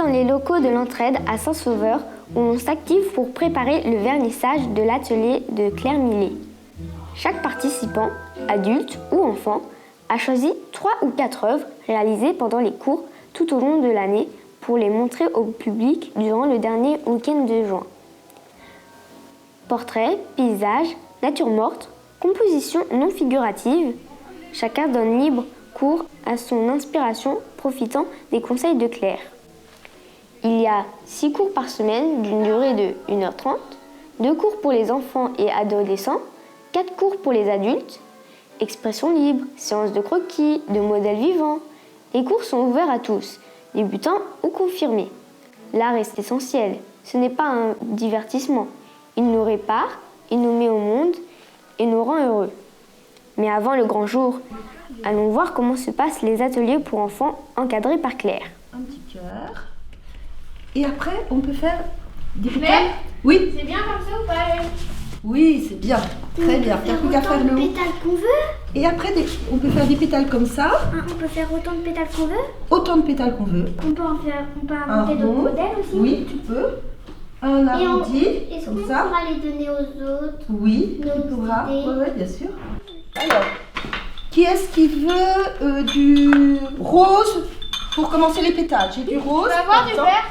dans les locaux de l'Entraide à Saint-Sauveur où l'on s'active pour préparer le vernissage de l'atelier de Claire Millet. Chaque participant, adulte ou enfant, a choisi 3 ou 4 œuvres réalisées pendant les cours tout au long de l'année pour les montrer au public durant le dernier week-end de juin. Portraits, paysages, nature morte, composition non figurative, chacun donne libre cours à son inspiration profitant des conseils de Claire. Il y a 6 cours par semaine d'une durée de 1h30, 2 cours pour les enfants et adolescents, 4 cours pour les adultes, expression libre, séance de croquis, de modèles vivants. Les cours sont ouverts à tous, débutants ou confirmés. L'art est essentiel, ce n'est pas un divertissement. Il nous répare, il nous met au monde et nous rend heureux. Mais avant le grand jour, allons voir comment se passent les ateliers pour enfants encadrés par Claire. Un petit cœur. Et après, on peut faire des pétales. Claire, oui. c'est bien comme ça ou pas? Oui, c'est bien. Très bien. Il n'y a plus qu'à faire le haut. Pétales qu'on veut. Et après, on peut faire des pétales comme ça. On peut faire autant de pétales qu'on veut. Autant de pétales qu'on veut. On peut Un inventer d'autres rond. modèles aussi. Oui, tu peux. Un arrondi, Est-ce qu'on comme ça. pourra les donner aux autres? Oui, Nos tu pourras. idées. Oui, bien sûr. Alors, qui est-ce qui veut du rose pour commencer les pétales? J'ai du rose. Tu vas voir par du exemple. vert?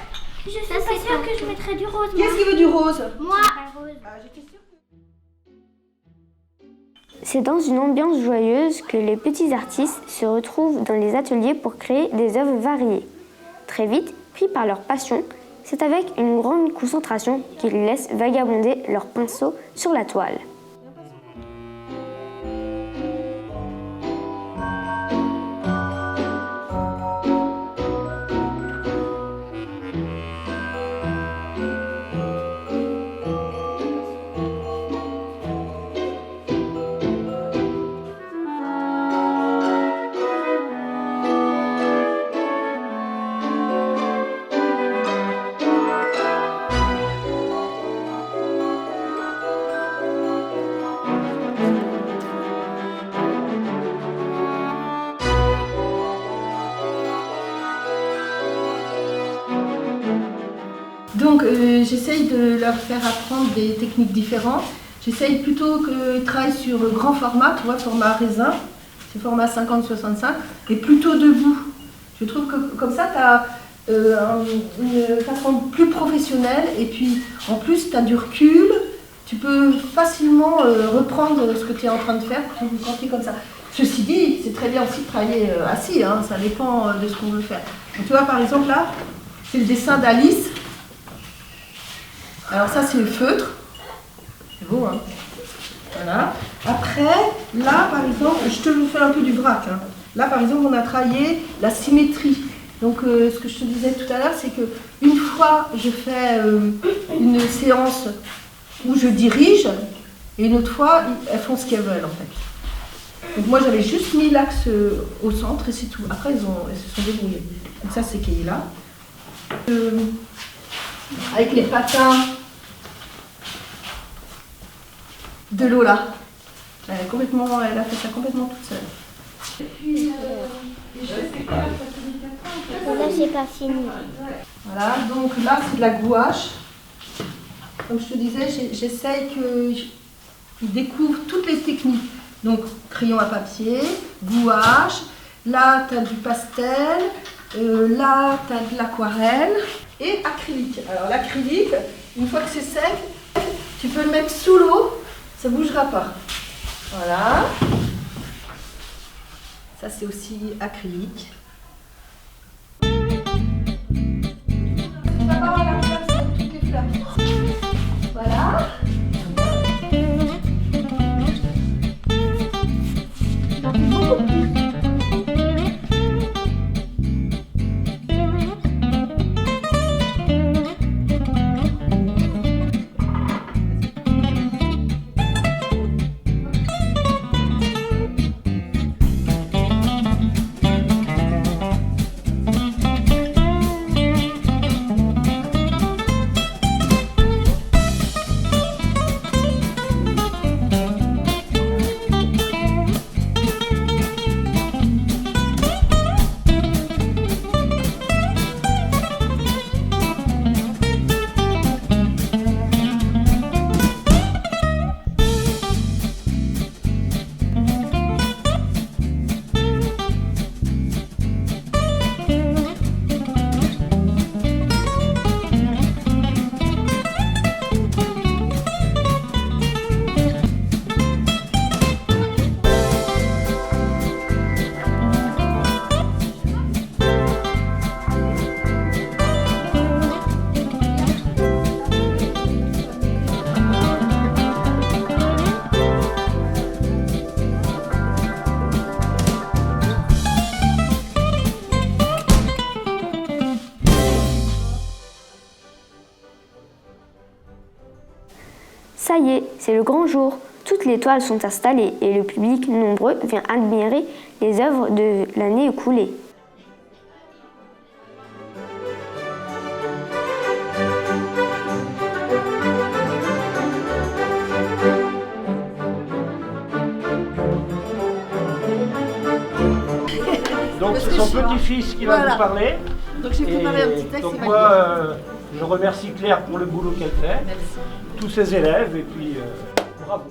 Je suis pas sûre que je mettrais du rose. Qui est-ce qui veut du rose? Moi. J'étais sûre que... C'est dans une ambiance joyeuse que les petits artistes se retrouvent dans les ateliers pour créer des œuvres variées. Très vite, pris par leur passion, c'est avec une grande concentration qu'ils laissent vagabonder leur pinceau sur la toile. Donc j'essaye de leur faire apprendre des techniques différentes. J'essaye plutôt qu'ils travaillent sur grand format, tu vois, format raisin, c'est format 50-65, et plutôt debout. Je trouve que comme ça, tu as une façon plus professionnelle, et puis en plus, tu as du recul, tu peux facilement reprendre ce que tu es en train de faire quand tu es comme ça. Ceci dit, c'est très bien aussi de travailler assis, hein, ça dépend de ce qu'on veut faire. Donc, tu vois, par exemple, là, c'est le dessin d'Alice. Alors ça, c'est le feutre. C'est beau, hein? Voilà. Après, là, par exemple, je te fais un peu du vrac. Hein. Là, par exemple, on a travaillé la symétrie. Donc, ce que je te disais tout à l'heure, c'est que une fois, je fais une séance où je dirige, et une autre fois, elles font ce qu'elles veulent, en fait. Donc, moi, j'avais juste mis l'axe au centre, et c'est tout. Après, elles se sont débrouillées. Donc, ça, c'est Kayla. Avec les patins de Lola. Elle a fait ça complètement toute seule. Là, j'ai pas fini. Voilà, donc là c'est de la gouache. Comme je te disais, j'essaye qu'ils découvrent toutes les techniques. Donc crayon à papier, gouache, là tu as du pastel, là tu as de l'aquarelle et acrylique. Alors l'acrylique, une fois que c'est sec, tu peux le mettre sous l'eau, ça ne bougera pas. Voilà. Ça c'est aussi acrylique. Voilà. Ça y est, c'est le grand jour. Toutes les toiles sont installées et le public nombreux vient admirer les œuvres de l'année écoulée. Donc c'est son petit-fils qui va vous parler. Donc je vais vous parler un petit texte. Donc moi, je remercie Claire pour le boulot qu'elle fait, tous ses élèves, et puis bravo.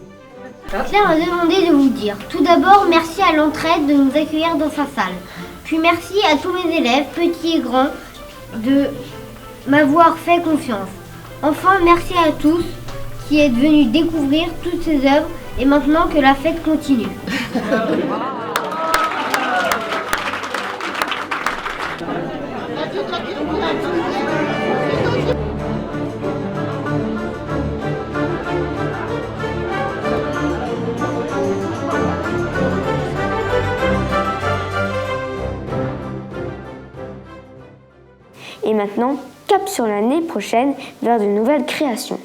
Claire m'a demandé de vous dire. Tout d'abord, merci à l'entraide de nous accueillir dans sa salle. Puis merci à tous mes élèves, petits et grands, de m'avoir fait confiance. Enfin, merci à tous qui êtes venus découvrir toutes ces œuvres et maintenant que la fête continue. Et maintenant, cap sur l'année prochaine vers de nouvelles créations.